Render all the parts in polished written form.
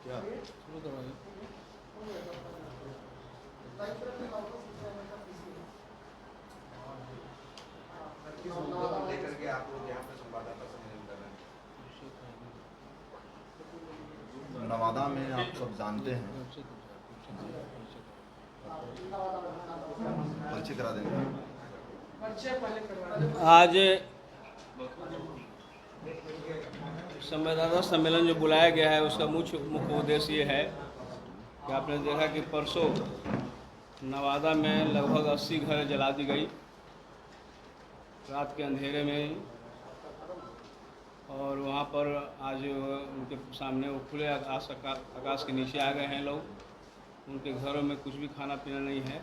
क्या शुरू करवाइए। किस मुद्दों को लेकर के आप लोग यहाँ पे संवाददाता सम्मेलन कर रहे हैं? नवादा में आप सब जानते हैं, परिचय करा देंगे। आज संवाददाता सम्मेलन जो बुलाया गया है उसका मुख्य उद्देश्य ये है कि आपने देखा कि परसों नवादा में लगभग 80 घर जला दी गई रात के अंधेरे में ही, और वहाँ पर आज उनके सामने वो खुले आकाश के नीचे आ गए हैं लोग। उनके घरों में कुछ भी खाना पीना नहीं है,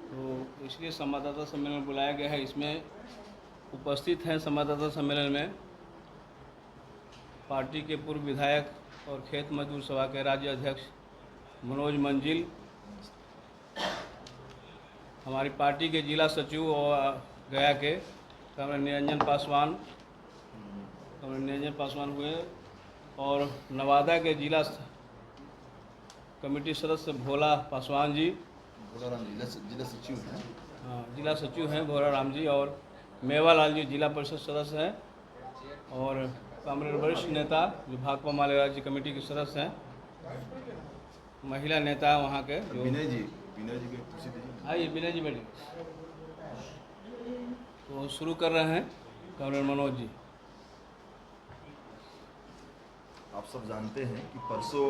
तो इसलिए संवाददाता सम्मेलन बुलाया गया है। इसमें उपस्थित हैं संवाददाता सम्मेलन में पार्टी के पूर्व विधायक और खेत मजदूर सभा के राज्य अध्यक्ष मनोज मंजिल, हमारी पार्टी के जिला सचिव और गया के कमरेड निरंजन पासवान हुए, और नवादा के जिला कमेटी सदस्य भोला पासवान जी, जिला सचिव हैं। हाँ, जिला सचिव हैं भोला राम जी, और मेवालाल जी जिला परिषद सदस्य हैं, और कामरेड वरिष्ठ नेता जो भाकपा माले राज्य कमेटी के सदस्य हैं, महिला नेता वहाँ के जो विनय जी की कुर्सी दीजिए। आइए विनय जी बैठिए। तो शुरू कर रहे हैं कामरेड मनोज जी। आप सब जानते हैं कि परसों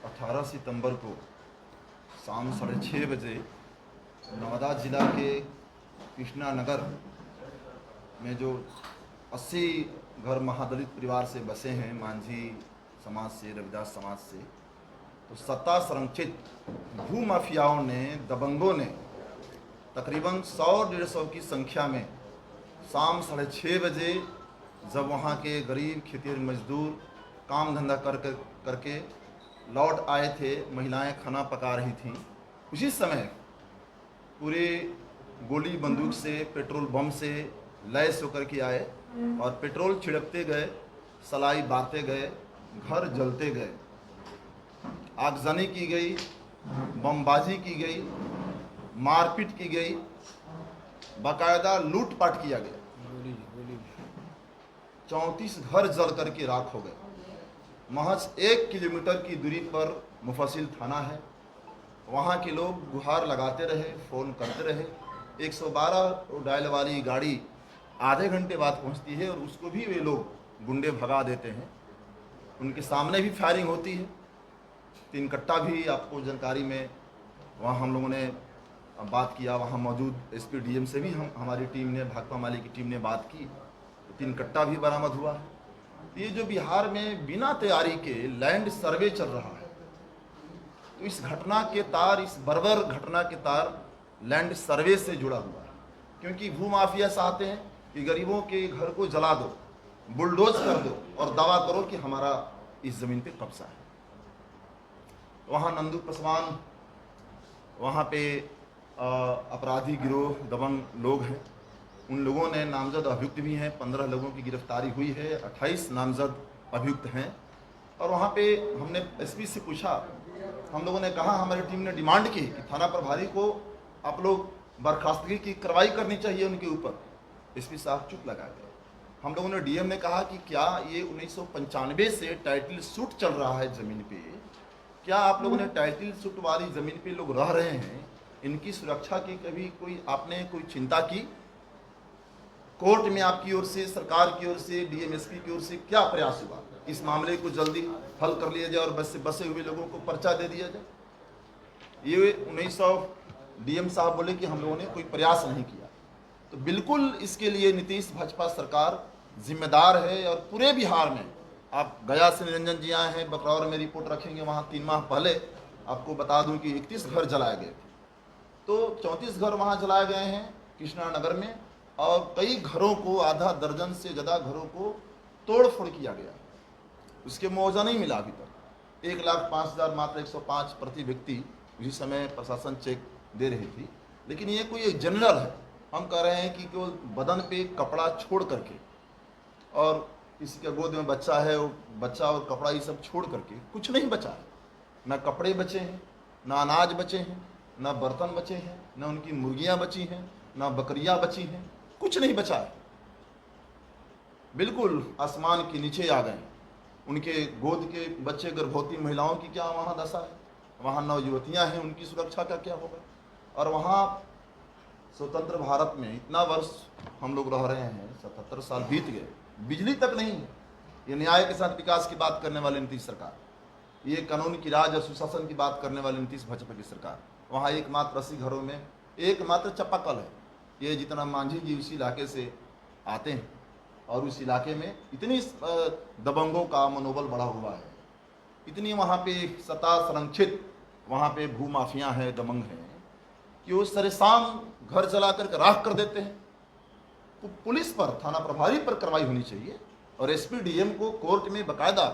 18 सितंबर को शाम 6:30 बजे नवादा जिला के कृष्णा नगर में जो 80 घर महादलित परिवार से बसे हैं, मांझी समाज से, रविदास समाज से, तो सत्ता संरक्षित भू माफियाओं ने, दबंगों ने तकरीबन 100-150 की संख्या में शाम 6:30 बजे जब वहाँ के गरीब खेतिहर मजदूर काम धंधा करके लौट आए थे, महिलाएं खाना पका रही थीं, उसी समय पूरे गोली बंदूक से, पेट्रोल बम से लैस होकर के आए और पेट्रोल छिड़कते गए, सलाई बारते गए, घर जलते गए, आगजनी की गई, बमबाजी की गई, मारपीट की गई, बाकायदा लूटपाट किया गया। 34 घर जल करके राख हो गए। महज 1 किलोमीटर की दूरी पर मुफस्सिल थाना है। वहाँ के लोग गुहार लगाते रहे, फ़ोन करते रहे। 112 डायल वाली गाड़ी आधे घंटे बाद पहुँचती है और उसको भी वे लोग गुंडे भगा देते हैं। उनके सामने भी फायरिंग होती है। 3 कट्टा भी आपको जानकारी में वहाँ हम लोगों ने बात किया, वहाँ मौजूद एसपी डीएम से भी हमारी टीम ने, भाकपा माले की टीम ने बात की, 3 कट्टा भी बरामद हुआ है। ये जो बिहार में बिना तैयारी के लैंड सर्वे चल रहा है, तो इस घटना के तार, इस बर्बर घटना के तार लैंड सर्वे से जुड़ा हुआ है। क्योंकि भूमाफिया चाहते हैं कि गरीबों के घर को जला दो, बुलडोज कर दो और दावा करो कि हमारा इस ज़मीन पे कब्जा है। वहाँ नंदू पासवान, वहाँ पे अपराधी गिरोह, दबंग लोग हैं। उन लोगों ने नामजद अभियुक्त भी हैं, 15 लोगों की गिरफ्तारी हुई है, 28 नामजद अभियुक्त हैं। और वहाँ पे हमने एसपी से पूछा, हम लोगों ने कहा, हमारी टीम ने डिमांड की कि थाना प्रभारी को आप लोग बर्खास्तगी की कार्रवाई करनी चाहिए उनके ऊपर। एसपी साहब चुप लगा गए। हम लोगों ने डीएम ने कहा कि क्या ये 1995 से टाइटल सूट चल रहा है ज़मीन पे, क्या आप लोगों ने टाइटल सूट वाली ज़मीन पे लोग रह रहे हैं, इनकी सुरक्षा की कभी आपने कोई चिंता की? कोर्ट में आपकी ओर से, सरकार की ओर से, डीएमएसपी की ओर से क्या प्रयास हुआ इस मामले को जल्दी हल कर लिया जाए और बसे हुए लोगों को पर्चा दे दिया जाए? ये 1900 डीएम साहब बोले कि हम लोगों ने कोई प्रयास नहीं किया। तो बिल्कुल इसके लिए नीतीश भाजपा सरकार जिम्मेदार है। और पूरे बिहार में, आप गया से निरंजन जी आए हैं, बकरौर में रिपोर्ट रखेंगे, वहाँ 3 माह पहले आपको बता दूं कि 31 घर जलाए गए थे। तो 34 घर वहाँ जलाए गए हैं कृष्णा नगर में, और कई घरों को, आधा दर्जन से ज़्यादा घरों को तोड़ फोड़ किया गया। उसके मुआवजा नहीं मिला अभी तक। 1,05,000 मात्र 105 प्रति व्यक्ति उसी समय प्रशासन चेक दे रही थी। लेकिन ये कोई एक जनरल है, हम कह रहे हैं कि केवल बदन पे कपड़ा छोड़ करके और किसी के गोद में बच्चा है, वो बच्चा और कपड़ा ये सब छोड़ करके कुछ नहीं बचा है। ना कपड़े बचे हैं, ना अनाज बचे हैं, ना बर्तन बचे हैं, ना उनकी मुर्गियां बची हैं, ना बकरियां बची हैं, कुछ नहीं बचा है। बिल्कुल आसमान के नीचे आ गए। उनके गोद के बच्चे, गर्भवती महिलाओं की क्या वहाँ दशा है, वहाँ नवयुवतियाँ हैं, उनकी सुरक्षा का क्या होगा। और वहाँ स्वतंत्र भारत में इतना वर्ष हम लोग रह रहे हैं, 77 साल बीत गए, बिजली तक नहीं है। ये न्याय के साथ विकास की बात करने वाली नीतीश सरकार, ये कानून की राज और सुशासन की बात करने वाली नीतीश भाजपा की सरकार। वहाँ एकमात्र 80 घरों में एकमात्र चापाकल है। ये जितना मांझी जी उस इलाके से आते हैं और उस इलाके में इतनी दबंगों का मनोबल बढ़ा हुआ है, इतनी वहाँ पे सत्ता संरक्षित वहाँ पे भूमाफिया है, दबंग हैं कि वो सरेसाम घर जला करके राख कर देते हैं। तो पुलिस पर, थाना प्रभारी पर कार्रवाई होनी चाहिए और एसपी डीएम को कोर्ट में बकायदा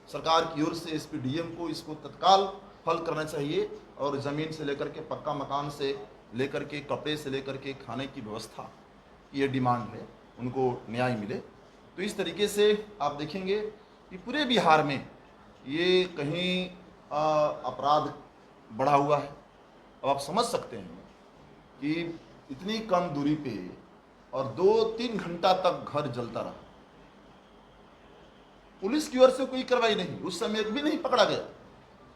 सरकार की ओर से एसपी डीएम को इसको तत्काल हल करना चाहिए और ज़मीन से लेकर के पक्का मकान से लेकर के कपड़े से लेकर के खाने की व्यवस्था, ये डिमांड है, उनको न्याय मिले। तो इस तरीके से आप देखेंगे कि पूरे बिहार में ये कहीं अपराध बढ़ा हुआ है। अब आप समझ सकते हैं कि इतनी कम दूरी पे और 2-3 घंटा तक घर जलता रहा, पुलिस की ओर से कोई कार्रवाई नहीं, उस समय एक भी नहीं पकड़ा गया।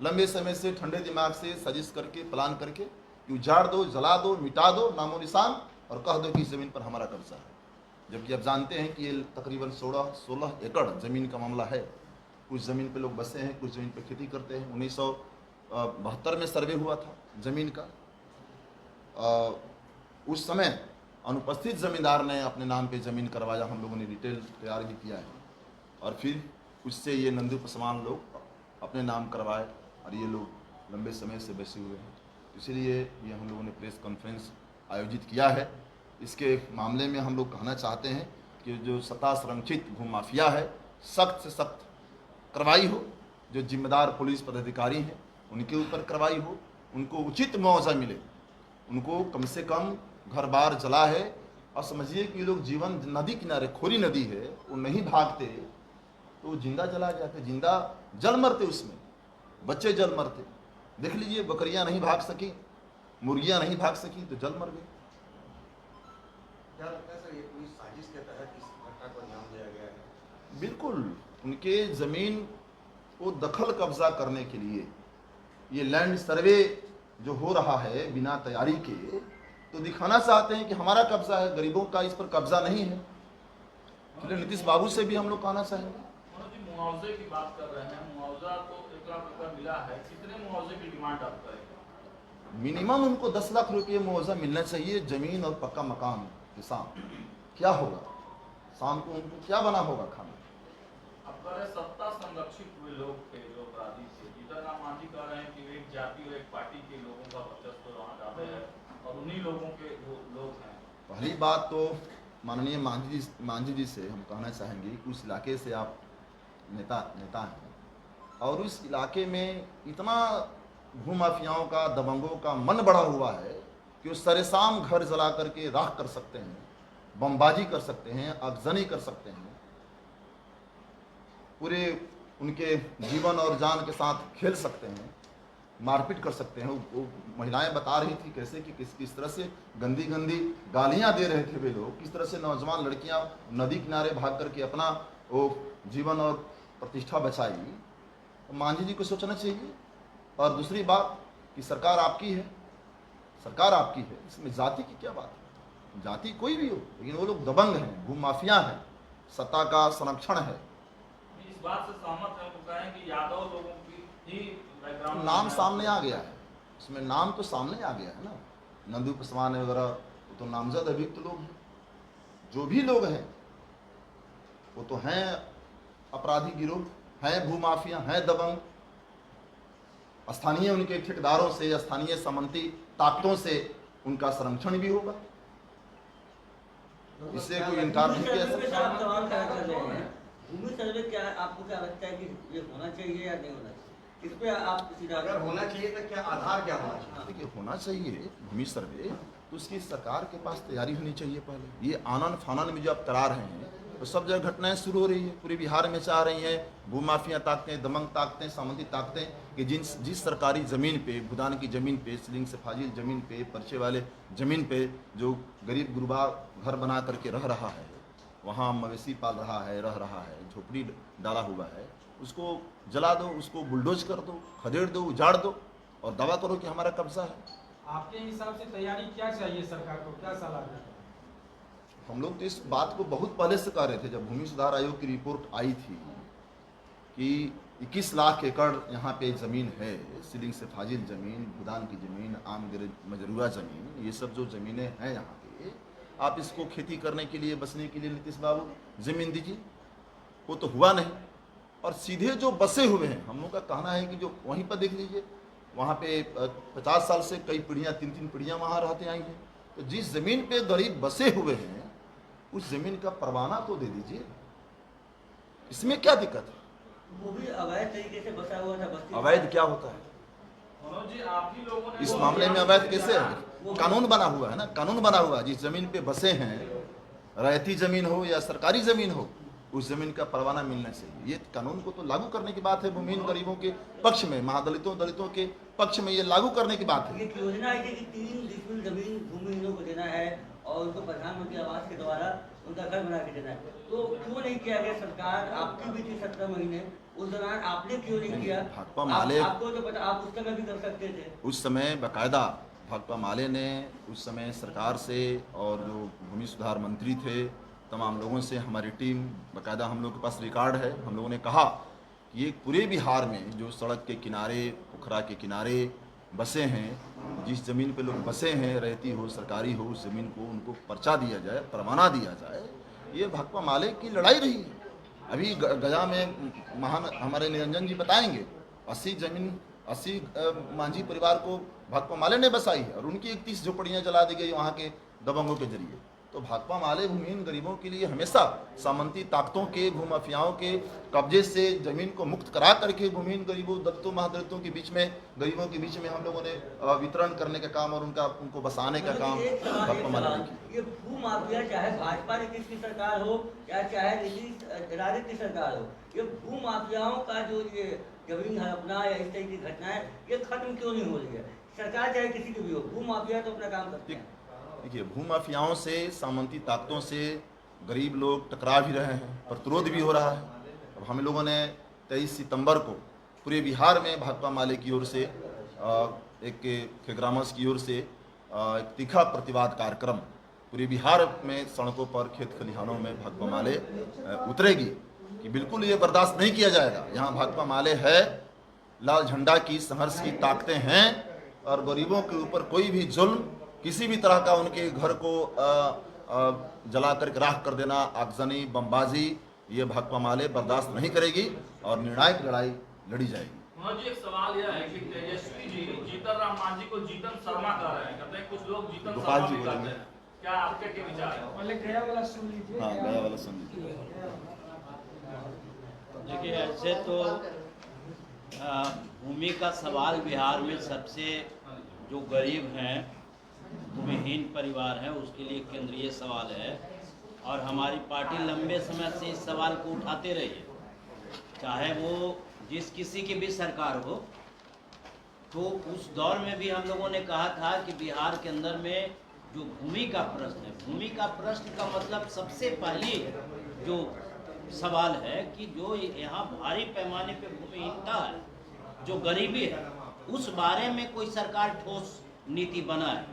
लंबे समय से ठंडे दिमाग से साजिश करके, प्लान करके उजाड़ दो, जला दो, मिटा दो नामो निशान और कह दो कि इस जमीन पर हमारा कब्जा है। जबकि आप जानते हैं कि ये तकरीबन 16 एकड़ जमीन का मामला है। कुछ ज़मीन पे लोग बसे हैं, कुछ ज़मीन पे खेती करते हैं। 1972 में सर्वे हुआ था ज़मीन का। उस समय अनुपस्थित ज़मींदार ने अपने नाम पे ज़मीन करवाया, हम लोगों ने डिटेल तैयार भी किया है और फिर उससे ये नंदू पसवान लोग अपने नाम करवाए और ये लोग लंबे समय से बसे हुए हैं। इसीलिए ये हम लोगों ने प्रेस कॉन्फ्रेंस आयोजित किया है। इसके मामले में हम लोग कहना चाहते हैं कि जो सत्ता संरक्षित भूमाफिया है, सख्त से सख्त कार्रवाई हो। जो जिम्मेदार पुलिस पदाधिकारी हैं उनके ऊपर कार्रवाई हो, उनको उचित मुआवजा मिले, उनको कम से कम घर बार जला है। और समझिए कि लोग जीवन नदी किनारे, खोरी नदी है, वो नहीं भागते तो जिंदा जला जाते, जिंदा जल मरते, उसमें बच्चे जल मरते। देख लीजिए, बकरियां नहीं भाग सकी, मुर्गियां नहीं भाग सकी तो जल मर गई। क्या लगता है सर, ये पूरी साजिश के तहत इस घटना को अंजाम दिया गया है? बिल्कुल, उनके ज़मीन को दखल कब्जा करने के लिए ये लैंड सर्वे जो हो रहा है बिना तैयारी के, तो दिखाना चाहते हैं कि हमारा कब्जा है, गरीबों का इस पर कब्जा नहीं है। इसलिए नीतीश बाबू से भी हम लोग कहना चाहेंगे। मुआवजे की बात कर रहे हैं, मुआवजा तो 1 लाख रुपया मिला है, कितने मुआवजे की डिमांड आप करेंगे? मिनिमम उनको 10 लाख रुपये मुआवजा मिलना चाहिए, जमीन और पक्का मकान के साथ। क्या होगा शाम को, उनको क्या बना होगा खाना? अब कह रहे सत्ता संरक्षित हुए लोग थे जो अपराधी थे, जीतन राम मांझी कह रहे हैं कि एक जाति और एक पार्टी के लोगों का वर्चस्व वहाँ ज्यादा है और उन्हीं लोगों के लोग हैं। पहली बात तो माननीय मांझी जी से हम कहना चाहेंगे कि उस इलाके से आप नेता हैं और उस इलाके में इतना भूमाफियाओं का, दबंगों का मन बढ़ा हुआ है कि वो सरेसाम घर जला करके राख कर सकते हैं, बमबाजी कर सकते हैं, आगजनी कर सकते हैं, पूरे उनके जीवन और जान के साथ खेल सकते हैं, मारपीट कर सकते हैं। वो महिलाएं बता रही थी कैसे कि किस तरह से गंदी गंदी गालियां दे रहे थे वे लोग, किस तरह से नौजवान लड़कियां नदी किनारे भाग करके अपना वो जीवन और प्रतिष्ठा बचाई। तो मांझी जी को सोचना चाहिए। और दूसरी बात कि सरकार आपकी है, सरकार आपकी है, इसमें जाति की क्या बात है? जाति कोई भी हो, लेकिन वो लोग दबंग हैं, भूमाफिया हैं, सत्ता का संरक्षण है। इस बात से सहमत है, वो कहें कि यादव लोगों की ही बैकग्राउंड नाम सामने आ गया है, उसमें नाम तो सामने आ गया है ना, नंदू पसवान वगैरह, वो तो नामजद अभियुक्त लोग हैं। जो भी लोग हैं वो तो हैं अपराधी गिरोह, हैं भूमाफिया, हैं दबंग। स्थानीय उनके ठेकेदारों से, स्थानीय सामंती ताकतों से उनका संरक्षण भी होगा, इससे कोई इनकार नहीं किया जा सकता। भूमि सर्वे क्या आपको क्या लगता है कि ये होना चाहिए या नहीं होना चाहिए? इस पे आप सीधा, अगर होना चाहिए तो क्या आधार क्या होना चाहिए? देखिए, होना चाहिए भूमि सर्वे, तो उसकी सरकार के पास तैयारी होनी चाहिए। पहले ये आनन फानन में जो आप करा रहे हैं, तो सब जगह घटनाएं शुरू हो रही है, पूरे बिहार में चाह रही हैं भूमाफिया ताकतें, दमंग ताकतें, सामंती ताकतें कि जिस सरकारी ज़मीन पे, भूदान की ज़मीन पे, सीलिंग से फाजिल ज़मीन पे, पर्चे वाले ज़मीन पे जो गरीब गुरबा घर बना करके रह रहा है, वहाँ मवेशी पाल रहा है, रह रहा है, झोपड़ी डाला हुआ है, उसको जला दो, उसको बुलडोज कर दो, खदेड़ दो, उजाड़ दो और दावा करो कि हमारा कब्जा है। आपके हिसाब से तैयारी क्या चाहिए सरकार को, क्या सलाह दें? हम लोग तो इस बात को बहुत पहले से कह रहे थे, जब भूमि सुधार आयोग की रिपोर्ट आई थी कि 21 लाख एकड़ यहाँ पे ज़मीन है, सीलिंग से फाजिल ज़मीन, भूदान की ज़मीन, आम मजरूआ ज़मीन, ये सब जो ज़मीनें हैं यहाँ पे, आप इसको खेती करने के लिए, बसने के लिए नीतीश बाबू ज़मीन दीजिए। वो तो हुआ नहीं। और सीधे जो बसे हुए हैं, हम लोग का कहना है कि जो वहीं पर देख लीजिए, वहाँ पे 50 साल से कई पीढ़ियाँ, 3-3 पीढ़ियाँ वहाँ रहते आई हैं। तो जिस ज़मीन पे गरीब बसे हुए हैं उस ज़मीन का परवाना तो दे दीजिए, इसमें क्या दिक्कत है? वो भी अवैध तरीके से बसा हुआ था बस्ती। अवैध क्या होता है मनोज जी, आप ही लोगों ने इस मामले में? अवैध कैसे है? कानून बना हुआ है ना, कानून बना हुआ है। जिस ज़मीन पे बसे हैं, रैयती ज़मीन हो या सरकारी ज़मीन हो, उस ज़मीन का परवाना मिलना चाहिए। ये कानून को तो लागू करने की बात है, भूमिहीन गरीबों के पक्ष में, महादलितों दलितों के पक्ष में ये लागू करने की बात है। एक योजना आई थी कि 3 डिसमिल जमीन भूमिहीनों को देना है और उनको प्रधानमंत्री आवास के द्वारा उनका घर बना के देना है। तो क्यों नहीं किया गया? सरकार आपकी भी थी 17 महीने, उस दौरान आपने क्यों नहीं किया? भाकपा माले, आपको तो पता, आप उस समय भी कर सकते थे। उस समय बाकायदा भाकपा माले ने उस समय सरकार से और जो भूमि सुधार मंत्री थे, तमाम लोगों से हमारी टीम, बाकायदा हम लोग के पास रिकॉर्ड है, हम लोगों ने कहा कि ये पूरे बिहार में जो सड़क के किनारे, पोखरा के किनारे बसे हैं, जिस ज़मीन पे लोग बसे हैं, रहती हो, सरकारी हो, उस ज़मीन को उनको पर्चा दिया जाए, परवाना दिया जाए। ये भाकपा माले की लड़ाई रही है। अभी गया में महान हमारे निरंजन जी बताएंगे, 80 मांझी परिवार को भाकपा माले ने बसाई है और उनकी 31 झोपड़ियाँ जला दी गई वहाँ के दबंगों के जरिए। तो भाकपा माले भूमिहीन गरीबों के लिए हमेशा सामंती ताकतों के, भूमाफियाओं के कब्जे से ज़मीन को मुक्त करा करके भूमिहीन गरीबों, दलितों, महादलितों के बीच में, गरीबों के बीच में हम लोगों ने वितरण करने का काम और उनको बसाने का काम भाकपा माले ने किया। ये भूमाफिया चाहे भाजपा नीतीश की सरकार हो या चाहे नीतीश राजद की सरकार हो, ये भूमाफियाओं का जो ये जमीन हड़पना या इस तरह की घटनाएं, ये खत्म क्यों नहीं हो रही है? सरकार चाहे किसी की भी हो, भूमाफिया तो अपना काम करते हैं। देखिए, भूमाफियाओं से, सामंती ताकतों से गरीब लोग टकरा भी रहे हैं, प्रतिरोध भी हो रहा है। अब हम लोगों ने 23 सितंबर को पूरे बिहार में भाकपा माले की ओर से, एक खेग्रामस की ओर से एक तीखा प्रतिवाद कार्यक्रम पूरे बिहार में सड़कों पर, खेत खलिहानों में भाकपा माले उतरेगी कि बिल्कुल ये बर्दाश्त नहीं किया जाएगा। यहाँ भाकपा माले है, लाल झंडा की, संघर्ष की ताकतें हैं और गरीबों के ऊपर कोई भी जुल्म, किसी भी तरह का उनके घर को जला कर राख कर देना, आगजनी, बमबाजी, ये भाकपा माले बर्दाश्त नहीं करेगी और निर्णायक लड़ाई लड़ी जाएगी। मनोज जी, एक सवाल यह है कि तेजस्वी जी जीतन राम मांझी को जीतन शर्मा कह रहे हैं, कहते हैं कुछ लोग जीतन गोपाल शर्मा जी भी कहते बोलेंगे। हैं, क्या आपके क्या विचार है? पहले गया वाला सुन लीजिए। हाँ, गया वाला सुन लीजिए। देखिए, ऐसे तो भूमि का सवाल बिहार में सबसे जो गरीब हैं, भूमिहीन परिवार है, उसके लिए केंद्रीय सवाल है और हमारी पार्टी लंबे समय से इस सवाल को उठाते रही है। चाहे वो जिस किसी की भी सरकार हो, तो उस दौर में भी हम लोगों ने कहा था कि बिहार के अंदर में जो भूमि का प्रश्न है, भूमि का प्रश्न का मतलब सबसे पहली जो सवाल है कि जो यहाँ भारी पैमाने पे भूमिहीनता है, जो गरीबी है, उस बारे में कोई सरकार ठोस नीति बनाए।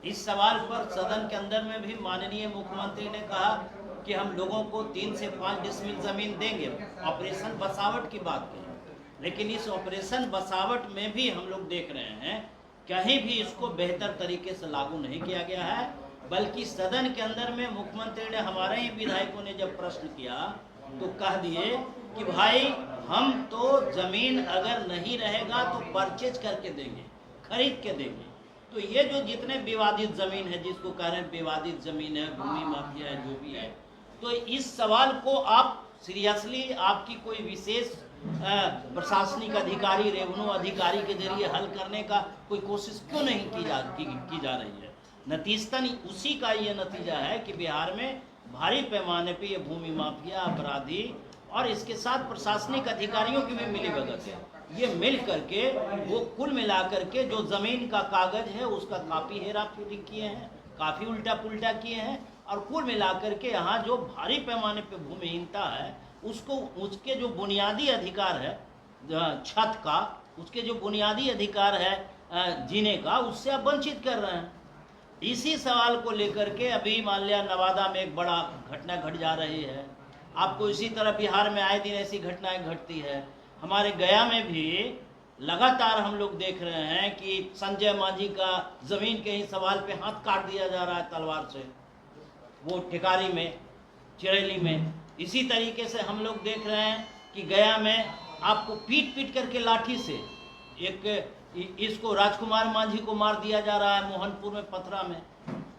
इस सवाल पर सदन के अंदर में भी माननीय मुख्यमंत्री ने कहा कि हम लोगों को 3 से 5 डिसमिल जमीन देंगे, ऑपरेशन बसावट की बात कही। लेकिन इस ऑपरेशन बसावट में भी हम लोग देख रहे हैं कहीं भी इसको बेहतर तरीके से लागू नहीं किया गया है, बल्कि सदन के अंदर में मुख्यमंत्री ने, हमारे ही विधायकों ने जब प्रश्न किया तो कह दिए कि भाई हम तो जमीन अगर नहीं रहेगा तो परचेज करके देंगे, खरीद के देंगे। तो ये जो जितने विवादित जमीन है, जिसको कह रहे हैं विवादित जमीन है, भूमि माफिया है, जो भी है, तो इस सवाल को आप सीरियसली, आपकी कोई विशेष प्रशासनिक अधिकारी, रेवेन्यू अधिकारी के जरिए हल करने का कोई कोशिश क्यों नहीं की जा रही है? नतीजतन उसी का ये नतीजा है कि बिहार में भारी पैमाने पे ये भूमि माफिया अपराधी और इसके साथ प्रशासनिक अधिकारियों की भी मिली भगत है। ये मिल करके वो कुल मिला करके जो जमीन का कागज है उसका काफी हेरा फेरी किए हैं, काफी उल्टा पुल्टा किए हैं, और कुल मिला करके यहाँ जो भारी पैमाने पे भूमिहीनता है उसको, उसके जो बुनियादी अधिकार है छत का, उसके जो बुनियादी अधिकार है जीने का, उससे आप वंचित कर रहे हैं। इसी सवाल को लेकर के अभी मान लिया नवादा में एक बड़ा घटना घट जा रही है, आपको इसी तरह बिहार में आए दिन ऐसी घटनाएं घटती है। हमारे गया में भी लगातार हम लोग देख रहे हैं कि संजय मांझी का जमीन के ही सवाल पे हाथ काट दिया जा रहा है तलवार से, वो टिकारी में, चिरैली में। इसी तरीके से हम लोग देख रहे हैं कि गया में आपको पीट पीट करके लाठी से इसको राजकुमार मांझी को मार दिया जा रहा है मोहनपुर में, पथरा में।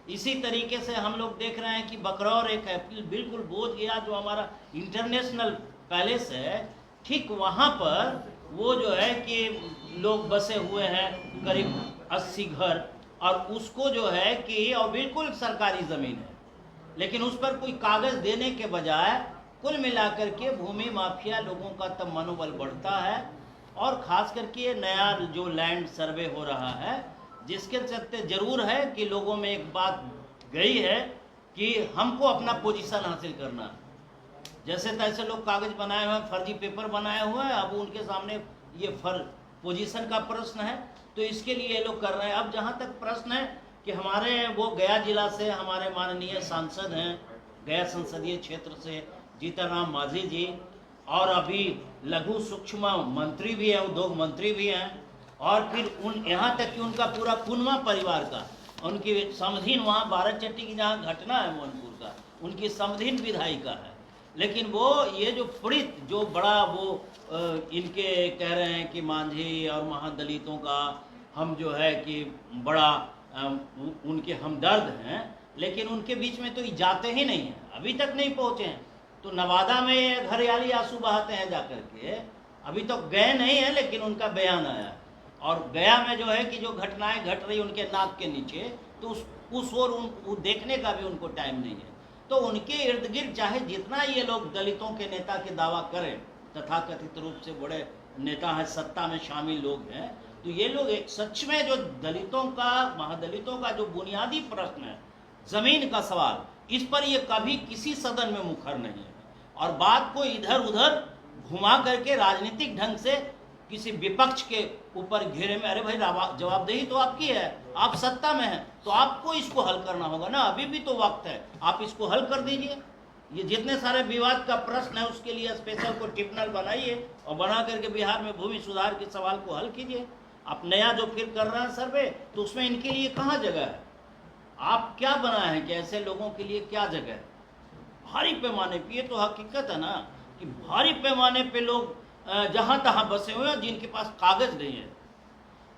इसी तरीके से हम लोग देख रहे हैं कि बकरौर एक है बिल्कुल बोध गया जो हमारा इंटरनेशनल पैलेस है, ठीक वहाँ पर वो जो है कि लोग बसे हुए हैं करीब 80 घर, और उसको जो है कि और बिल्कुल सरकारी ज़मीन है, लेकिन उस पर कोई कागज़ देने के बजाय कुल मिलाकर के भूमि माफिया लोगों का तब मनोबल बढ़ता है। और ख़ास करके ये नया जो लैंड सर्वे हो रहा है जिसके चलते ज़रूर है कि लोगों में एक बात गई है कि हमको अपना पोजीशन हासिल करना है। जैसे तैसे लोग कागज़ बनाए हुए हैं, फर्जी पेपर बनाए हुए हैं, अब उनके सामने ये पोजीशन का प्रश्न है, तो इसके लिए ये लोग कर रहे हैं। अब जहाँ तक प्रश्न है कि हमारे वो गया जिला से हमारे माननीय सांसद हैं, गया संसदीय क्षेत्र से जीतन राम मांझी जी, और अभी लघु सूक्ष्म मंत्री भी हैं, उद्योग मंत्री भी हैं, और फिर यहाँ तक कि उनका पूरा पुनवा परिवार का, उनकी समधीन वहाँ बाराचट्टी की जहाँ घटना है मोहनपुर का, उनकी समधीन विधायिका है। लेकिन वो ये जो पीड़ित जो बड़ा वो इनके कह रहे हैं कि मांझी और महादलितों का हम जो है कि बड़ा उनके हमदर्द हैं, लेकिन उनके बीच में तो ये जाते ही नहीं हैं, अभी तक नहीं पहुँचे हैं। तो नवादा में घरियाली आंसू बहाते हैं जाकर के, अभी तो गए नहीं है, लेकिन उनका बयान आया। और गया में जो है कि जो घटनाएं घट रही उनके नाक के नीचे, तो उस ओर वो देखने का भी उनको टाइम नहीं है। तो उनके इर्द गिर्द चाहे जितना ये लोग दलितों के नेता के दावा करें, तथाकथित रूप से बड़े नेता हैं, सत्ता में शामिल लोग हैं, तो ये लोग एक सच में जो दलितों का, महादलितों का जो बुनियादी प्रश्न है, जमीन का सवाल, इस पर ये कभी किसी सदन में मुखर नहीं है। और बात को इधर उधर घुमा करके राजनीतिक ढंग से किसी विपक्ष के ऊपर घेरे में, अरे भाई जवाबदेही तो आपकी है, आप सत्ता में हैं, तो आपको इसको हल करना होगा ना, अभी भी तो वक्त है, आप इसको हल कर दीजिए। ये जितने सारे विवाद का प्रश्न है उसके लिए स्पेशल को ट्रिब्यूनल बनाइए और बना करके बिहार में भूमि सुधार के सवाल को हल कीजिए। आप नया जो फिर कर रहे हैं सर्वे, तो उसमें इनके लिए कहाँ जगह है? आप क्या बनाए हैं कि ऐसे लोगों के लिए क्या जगह है? भारी पैमाने पे, ये तो हकीकत है ना कि भारी पैमाने पे लोग जहाँ तहाँ बसे हुए हैं जिनके पास कागज नहीं है,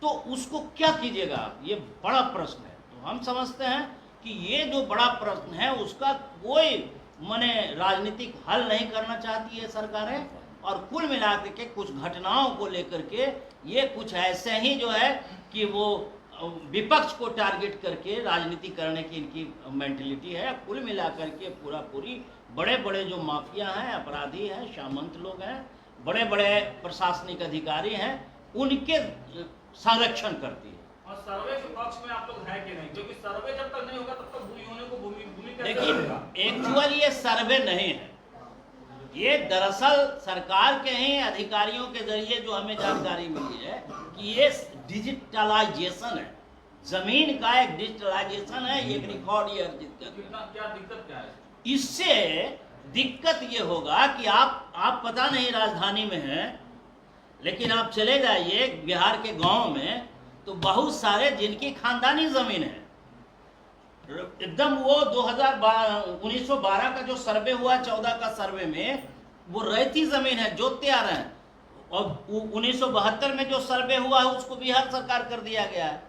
तो उसको क्या कीजिएगा आप? ये बड़ा प्रश्न है। तो हम समझते हैं कि ये जो बड़ा प्रश्न है उसका कोई माने राजनीतिक हल नहीं करना चाहती है सरकारें, और कुल मिलाकर के कुछ घटनाओं को लेकर के ये कुछ ऐसे ही जो है कि वो विपक्ष को टारगेट करके राजनीति करने की इनकी मेंटलिटी है। कुल मिलाकर के पूरी बड़े बड़े जो माफिया हैं, अपराधी हैं, सामंत लोग हैं, बड़े बड़े प्रशासनिक अधिकारी हैं, उनके संरक्षण करती है। और सर्वे के पक्ष में आप लोग हैं कि नहीं? क्योंकि सर्वे जब तक नहीं होगा तब तक भूमि होने को भूमि कैसे होगा? एक्चुअल ये सर्वे नहीं है, ये दरअसल सरकार के ही अधिकारियों के जरिए जो हमें जानकारी मिली है कि ये डिजिटलाइजेशन है, जमीन का एक डिजिटलाइजेशन है, एक रिकॉर्ड ये अर्जित करना। क्या दिक्कत क्या है? इससे दिक्कत ये होगा कि आप पता नहीं राजधानी में हैं, लेकिन आप चले जाइए बिहार के गांव में तो बहुत सारे जिनकी खानदानी जमीन है, एकदम वो 1912 का जो सर्वे हुआ, 14 का सर्वे में वो रैयती जमीन है, जोतते आ रहे हैं, और 1972 में जो सर्वे हुआ है उसको बिहार सरकार कर दिया गया है।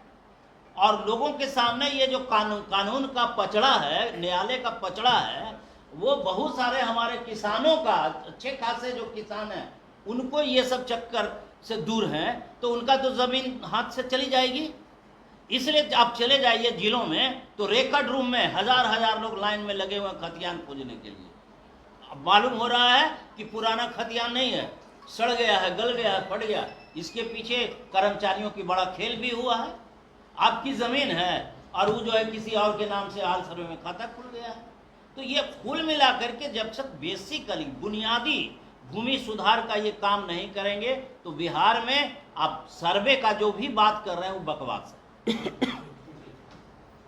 और लोगों के सामने ये जो कानून का पचड़ा है, न्यायालय का पचड़ा है, वो बहुत सारे हमारे किसानों का, अच्छे खासे जो किसान हैं उनको ये सब चक्कर से दूर हैं, तो उनका तो ज़मीन हाथ से चली जाएगी। इसलिए आप चले जाइए जिलों में तो रेकॉर्ड रूम में हजार लोग लाइन में लगे हुए हैं खतियान खोजने के लिए। अब मालूम हो रहा है कि पुराना खतियान नहीं है, सड़ गया है, गल गया है, फट गया। इसके पीछे कर्मचारियों की बड़ा खेल भी हुआ है। आपकी जमीन है और वो जो है किसी और के नाम से हाल सर्वे में खाता खुल गया है। तो ये कुल मिला करके जब तक बेसिकली बुनियादी भूमि सुधार का ये काम नहीं करेंगे तो बिहार में आप सर्वे का जो भी बात कर रहे हैं वो बकवास है।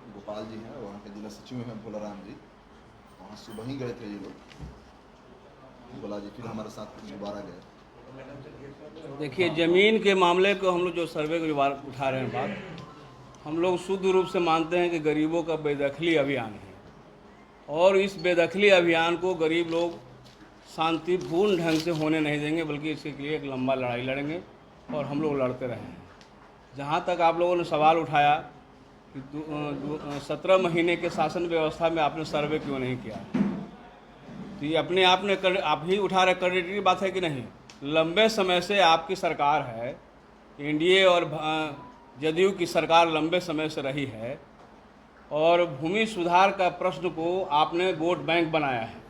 गोपाल जी हैं, वहाँ के जिला सचिव हैं भोलाराम जी, वहाँ सुबह ही गए थे ये लोग। बोला जी फिर हमारे साथ दोबारा गए। देखिए, ज़मीन के मामले को हम लोग जो सर्वे की बात उठा रहे हैं बात, हम लोग शुद्ध रूप से मानते हैं कि गरीबों का बेदखली अभियान है और इस बेदखली अभियान को गरीब लोग शांतिपूर्ण ढंग से होने नहीं देंगे, बल्कि इसके लिए एक लंबा लड़ाई लड़ेंगे और हम लोग लड़ते रहे हैं। जहाँ तक आप लोगों ने सवाल उठाया कि 17 महीने के शासन व्यवस्था में आपने सर्वे क्यों नहीं किया, तो ये अपने आप ने आप ही उठा रहे क्रेडिट की बात है कि नहीं। लंबे समय से आपकी सरकार है, एनडीए और जदयू की सरकार लंबे समय से रही है और भूमि सुधार का प्रश्न को आपने वोट बैंक बनाया है।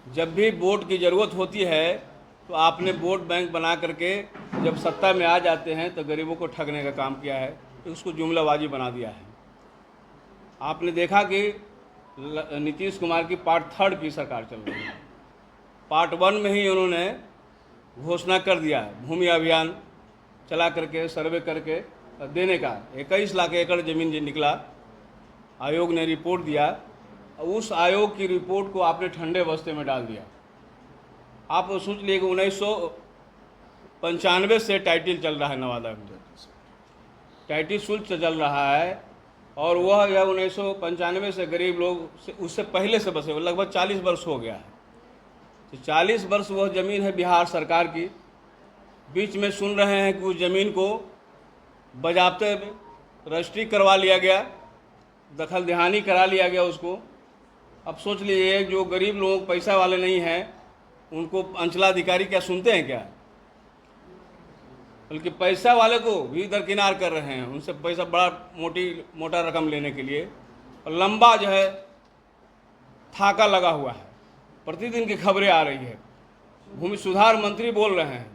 जब भी वोट की ज़रूरत होती है तो आपने वोट बैंक बना करके जब सत्ता में आ जाते हैं तो गरीबों को ठगने का काम किया है, तो उसको जुमलाबाजी बना दिया है। आपने देखा कि नीतीश कुमार की पार्ट 3 की सरकार चल रही है। पार्ट 1 में ही उन्होंने घोषणा कर दिया भूमि अभियान चला करके सर्वे करके देने का। 21 लाख एकड़ ज़मीन निकला, आयोग ने रिपोर्ट दिया, उस आयोग की रिपोर्ट को आपने ठंडे बस्ते में डाल दिया। आप सोच लिए कि 1995 से टाइटिल चल रहा है नवादा में, टाइटिल शुल्क चल रहा है और वह यह 1995 से गरीब लोग उससे पहले से बसे, लगभग 40 वर्ष हो गया है। तो 40 वर्ष वह ज़मीन है बिहार सरकार की। बीच में सुन रहे हैं कि उस ज़मीन को बजाबते रजिस्ट्री करवा लिया गया, दखल दहानी करा लिया गया उसको। अब सोच लीजिए, जो गरीब लोग पैसा वाले नहीं हैं उनको अंचलाधिकारी क्या सुनते हैं क्या, बल्कि पैसा वाले को भी दरकिनार कर रहे हैं, उनसे पैसा बड़ा मोटा रकम लेने के लिए। और लंबा जो है थाका लगा हुआ है, प्रतिदिन की खबरें आ रही है। भूमि सुधार मंत्री बोल रहे हैं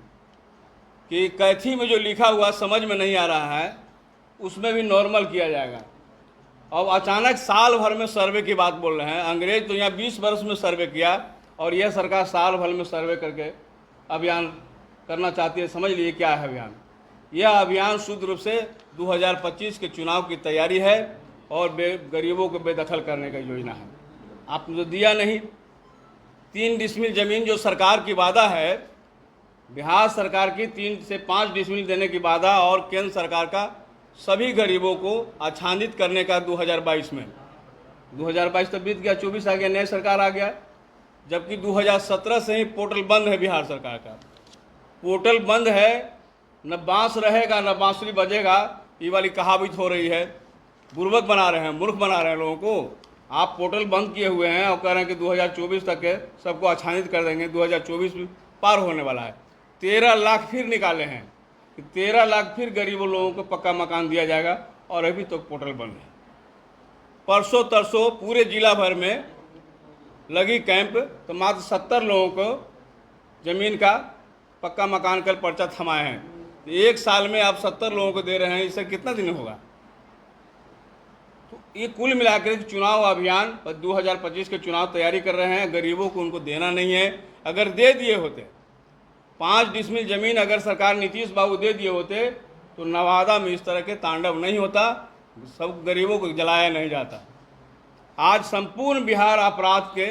कि कैथी में जो लिखा हुआ समझ में नहीं आ रहा है उसमें भी नॉर्मल किया जाएगा। अब अचानक साल भर में सर्वे की बात बोल रहे हैं। अंग्रेज तो यहाँ 20 वर्ष में सर्वे किया और यह सरकार साल भर में सर्वे करके अभियान करना चाहती है। समझ लीजिए क्या है अभियान। यह अभियान शुद्ध रूप से 2025 के चुनाव की तैयारी है और गरीबों को बेदखल करने का योजना है। आपने तो दिया नहीं। 3 डिसमिल ज़मीन जो सरकार की वादा है, बिहार सरकार की 3 से 5 डिसमिल देने की वादा और केंद्र सरकार का सभी गरीबों को आच्छादित करने का 2022 में। 2022 तो बीत गया, 24 आ गया, नई सरकार आ गया। जबकि 2017 से ही पोर्टल बंद है बिहार सरकार का। पोर्टल बंद है, न बांस रहेगा न बांसुरी बजेगा, ये वाली कहावत हो रही है। बुर्बक बना रहे हैं, मूर्ख बना रहे हैं लोगों को। आप पोर्टल बंद किए हुए हैं और कह रहे हैं कि 2024 तक के सबको आच्छादित कर देंगे। 2024 पार होने वाला है। 13 लाख फिर निकाले हैं कि 13 लाख फिर गरीबों लोगों को पक्का मकान दिया जाएगा और अभी तो पोर्टल बंद है। परसों तरसों पूरे जिला भर में लगी कैंप, तो मात्र 70 लोगों को ज़मीन का पक्का मकान का पर्चा थमाए हैं। तो 1 साल में आप 70 लोगों को दे रहे हैं, इससे कितना दिन होगा। तो ये कुल मिलाकर चुनाव अभियान 2025 के चुनाव तैयारी कर रहे हैं। गरीबों को उनको देना नहीं है। अगर दे दिए होते 5 डिसमिल ज़मीन अगर सरकार नीतीश बाबू दे दिए होते तो नवादा में इस तरह के तांडव नहीं होता, सब गरीबों को जलाया नहीं जाता। आज संपूर्ण बिहार अपराध के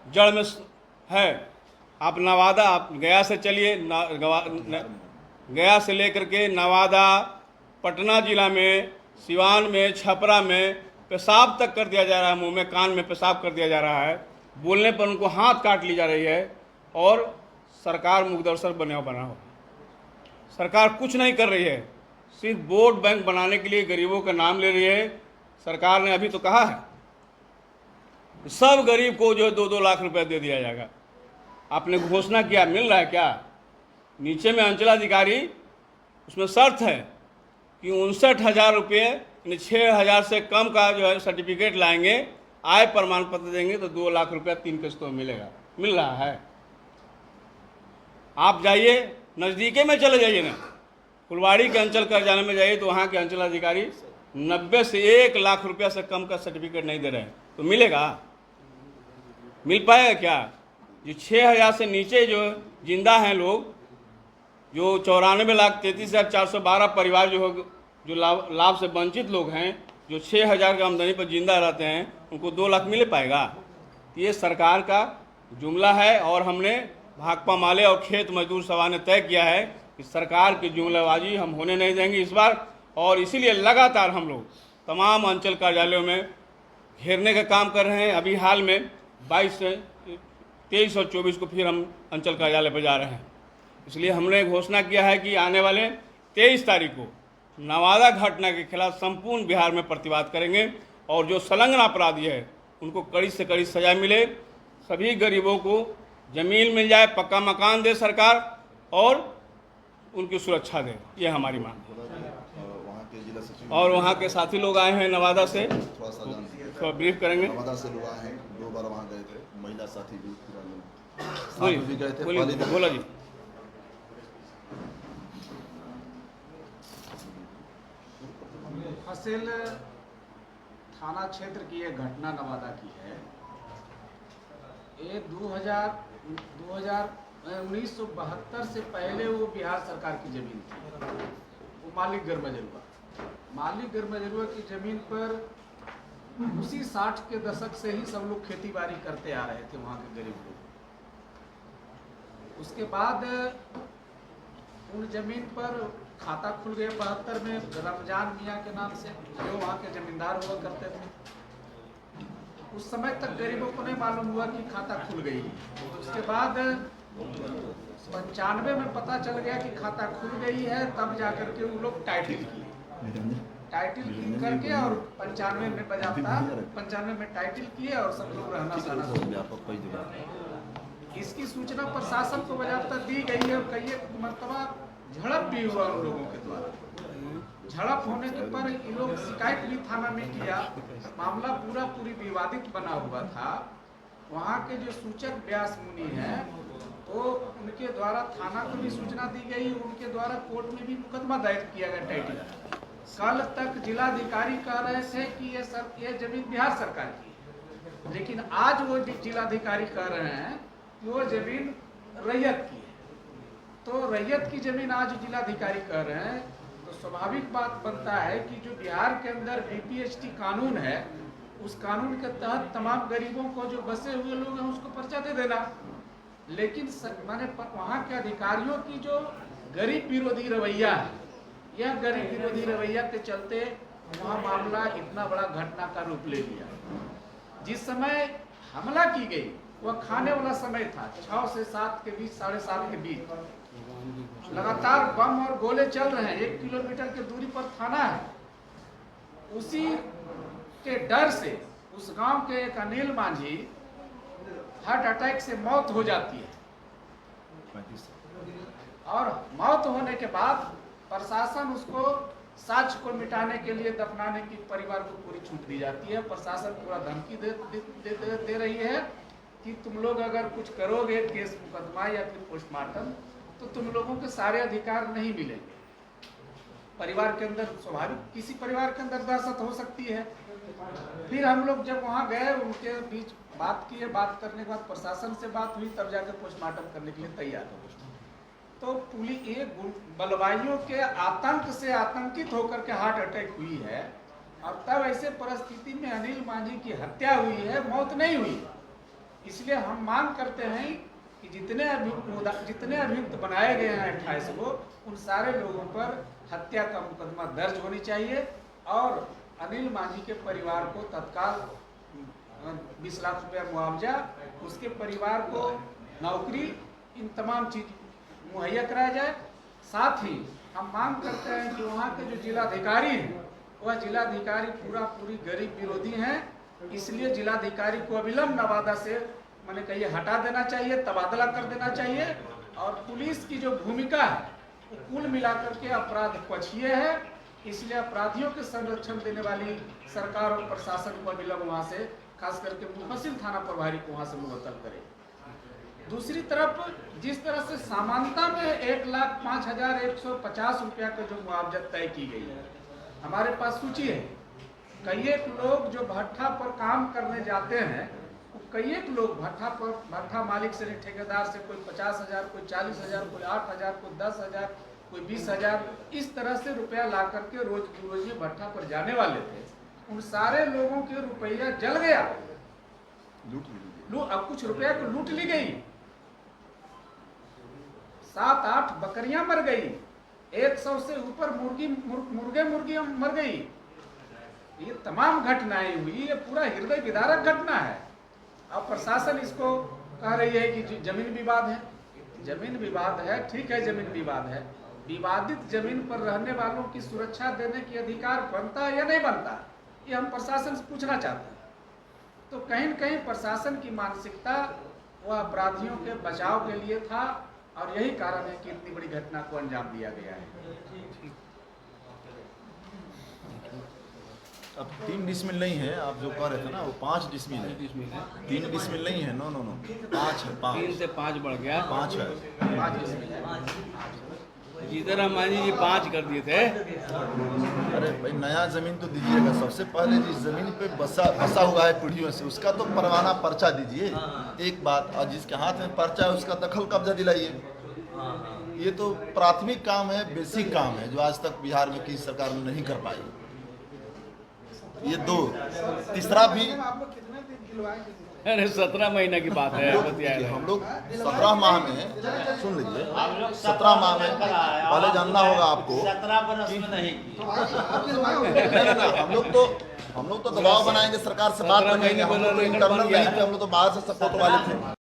जड़ में है। आप नवादा, आप गया से चलिए, गया से लेकर के नवादा, पटना जिला में, सिवान में, छपरा में पेशाब तक कर दिया जा रहा है। मुंह में कान में पेशाब कर दिया जा रहा है। बोलने पर उनको हाथ काट ली जा रही है और सरकार मुकदर्शक बना हो। सरकार कुछ नहीं कर रही है, सिर्फ वोट बैंक बनाने के लिए गरीबों का नाम ले रही है। सरकार ने अभी तो कहा है सब गरीब को जो 2-2 लाख रुपए दे दिया जाएगा। आपने घोषणा किया, मिल रहा है क्या? नीचे में अंचलाधिकारी, उसमें शर्त है कि 59,000 रुपये यानी 6,000 से कम का जो है सर्टिफिकेट लाएंगे, आय प्रमाण पत्र देंगे तो 2 लाख रुपया 3 किस्तों में मिलेगा, मिल रहा है। आप जाइए नज़दीके में चले जाइए ना, फुलवाड़ी के अंचल कार्यालय में जाइए तो वहाँ के अंचल अधिकारी 90 से 1 लाख रुपया से कम का सर्टिफिकेट नहीं दे रहे हैं, तो मिलेगा? मिल पाएगा क्या? जो 6,000 से नीचे जो जिंदा हैं लोग, जो 94,33,412 परिवार जो लाभ से वंचित लोग हैं, जो 6,000 की आमदनी पर जिंदा रहते हैं, उनको 2 लाख मिल पाएगा? ये सरकार का जुमला है और हमने भाकपा माले और खेत मजदूर सभा ने तय किया है कि सरकार की जुमलाबाजी हम होने नहीं देंगे इस बार, और इसीलिए लगातार हम लोग तमाम अंचल कार्यालयों में घेरने का काम कर रहे हैं। अभी हाल में 22 से 23 और 24 को फिर हम अंचल कार्यालय पर जा रहे हैं। इसलिए हमने घोषणा किया है कि आने वाले 23 तारीख को नवादा घटना के खिलाफ संपूर्ण बिहार में प्रतिवाद करेंगे और जो संलग्न अपराधी है उनको कड़ी से कड़ी सजा मिले, सभी गरीबों को ज़मीन मिल जाए, पक्का मकान दे सरकार और उनकी सुरक्षा दे, ये हमारी मांग है। वहाँ के जिला सचिव और वहाँ के साथी लोग आए हैं नवादा से, थोड़ा सा जान दीजिए। थोड़ा ब्रीफ करेंगे। नवादा से लोग आए हैं, 2 बार वहाँ गए थे, महिला साथी भी पूरा लोग बोलिए, साथ भी गए थे। बोलिए, पहले दिन बोला जी। फसेल थाना क्षेत्र की ये घटना नवादा की है। ये 1972 से पहले वो बिहार सरकार की जमीन थी। वो मालिक गर्मजरुआ की जमीन पर उसी 60 के दशक से ही सब लोग खेती बाड़ी करते आ रहे थे, वहाँ के गरीब लोग। उसके बाद उन जमीन पर खाता खुल गया 72 में रमजान मियाँ के नाम से, जो वहाँ के जमींदार हुआ करते थे। उस समय तक गरीबों को नहीं मालूम हुआ कि खाता खुल गई। उसके बाद 95 में पता चल गया कि खाता खुल गई है, तब जाकर के वो लोग टाइटल किए करके और 95 में बजाता 95 में टाइटल किए और सब लोग रहना सहना। इसकी सूचना प्रशासन को बजाबता दी गई है और कई मरतबा झड़प भी हुआ उन लोगों के द्वारा। झड़प होने के पर ये लोग शिकायत भी थाना में किया, मामला पूरी विवादित बना हुआ था। वहाँ के जो सूचक व्यास मुनि हैं तो उनके द्वारा थाना को भी सूचना दी गई, उनके द्वारा कोर्ट में भी मुकदमा दायर किया गया टाइटल। कल तक जिलाधिकारी कह रहे थे कि ये जमीन बिहार सरकार की, लेकिन आज वो जिलाधिकारी कह रहे हैं कि वो जमीन रैयत की है। तो रैयत की जमीन आज जिलाधिकारी कह रहे हैं, तो स्वाभाविक बात बनता है कि जो बिहार के अंदर बीपीएसटी कानून है, उस कानून के तहत तमाम गरीबों को जो बसे हुए लोग हैं उसको पर्चा दे देना। लेकिन माने वहाँ के अधिकारियों की जो गरीब विरोधी रवैया है, यह गरीब विरोधी रवैया के चलते वहाँ मामला इतना बड़ा घटना का रूप ले लिया। जिस समय हमला की गई वह खाने वाला समय था, 6 से 7 के बीच, 7:30 के बीच लगातार बम और गोले चल रहे हैं। 1 किलोमीटर की दूरी पर थाना है। उसी के डर से उस गांव के एक अनिल मांझी हार्ट अटैक से मौत हो जाती है और मौत होने के बाद प्रशासन उसको साक्ष्य को मिटाने के लिए दफनाने की परिवार को पूरी छूट दी जाती है। प्रशासन पूरा धमकी दे रही है कि तुम लोग अगर कुछ करोगे केस मुकदमा या फिर पोस्टमार्टम तो तुम लोगों के सारे अधिकार नहीं मिलेंगे। परिवार के अंदर स्वाभाविक किसी परिवार के अंदर दहशत हो सकती है। फिर हम लोग जब वहाँ गए, उनके बीच बात किए, बात करने के बाद प्रशासन से बात हुई, तब जाकर पोस्टमार्टम करने के लिए तैयार हो। तो पुलिस ये बलवाइयों के आतंक से आतंकित होकर के हार्ट अटैक हुई है और तब ऐसे परिस्थिति में अनिल मांझी की हत्या हुई है, मौत नहीं हुई। इसलिए हम मांग करते हैं कि जितने अभियुक्त बनाए गए हैं 28 को, उन सारे लोगों पर हत्या का मुकदमा दर्ज होनी चाहिए और अनिल मांझी के परिवार को तत्काल 20 लाख रुपया मुआवजा, उसके परिवार को नौकरी, इन तमाम चीज मुहैया कराया जाए। साथ ही हम मांग करते हैं कि वहाँ के जो जिलाधिकारी हैं वह जिलाधिकारी पूरी गरीब विरोधी हैं। इसलिए जिलाधिकारी को अविलंब नवादा से मैंने कहिए हटा देना चाहिए, तबादला कर देना चाहिए। और पुलिस की जो भूमिका है वो कुल मिलाकर के अपराध पक्षीय है। इसलिए अपराधियों के संरक्षण देने वाली सरकार और प्रशासन को अविलंब वहाँ से, खास करके मुफस्सिल थाना प्रभारी को वहाँ से मुअत्तल करे। दूसरी तरफ जिस तरह से समानता में 1,05,150 रुपया का जो मुआवजा तय की गई है, हमारे पास सूची है। कई एक लोग जो भट्ठा पर काम करने जाते हैं, कई एक लोग भट्ठा मालिक से, ठेकेदार से, कोई 50,000, कोई 40,000, कोई 8,000, कोई 10,000, कोई 20,000, इस तरह से रुपया ला करके रोज ये भट्ठा पर जाने वाले थे। उन सारे लोगों के रुपया जल गया, अब कुछ रुपया को लूट ली गई, 7-8 बकरियां मर गई, 100 से ऊपर मुर्गियां मर गई। ये तमाम घटनाएं हुई, ये पूरा हृदय विदारक घटना है। अब प्रशासन इसको कह रही है कि जमीन विवाद है। जमीन विवाद है, ठीक है, जमीन विवाद है। विवादित जमीन पर रहने वालों की सुरक्षा देने की अधिकार बनता है या नहीं बनता, ये हम प्रशासन से पूछना चाहते हैं। तो कहीं न कहीं प्रशासन की मानसिकता वह अपराधियों के बचाव के लिए था, और यही कारण है कि इतनी बड़ी घटना को अंजाम दिया गया है। अब 3 डिसमिल नहीं है, आप जो कह रहे थे ना, वो 5 डिसमिल है। 3 डिसमिल नहीं है, नो 5 है। 3 से 5 बढ़ गया, 5 है। 5 डिसमिल है। जीतन मांझी जी 5 कर दिए थे। अरे भाई, नया जमीन तो दीजिएगा। सबसे पहले जिस जमीन पे बसा हुआ है पीढ़ियों से, उसका तो परवाना पर्चा दीजिए, एक बात। और जिसके हाथ में पर्चा है उसका दखल कब्जा दिलाइए। ये तो प्राथमिक काम है, बेसिक काम है, जो आज तक बिहार में किसी सरकार ने नहीं कर पाई। ये 2। तीसरा भी, अरे 17 महीने की बात है। हम लोग 17 माह में, सुन लीजिए, 17 माह में पहले जानना होगा आपको, 17 बरस में नहीं हम लोग तो दबाव बनाएंगे, सरकार से बात करेंगे। हम लोग तो इंटरनल नहीं थे, हम लोग तो बाहर से सपोर्ट वाले थे।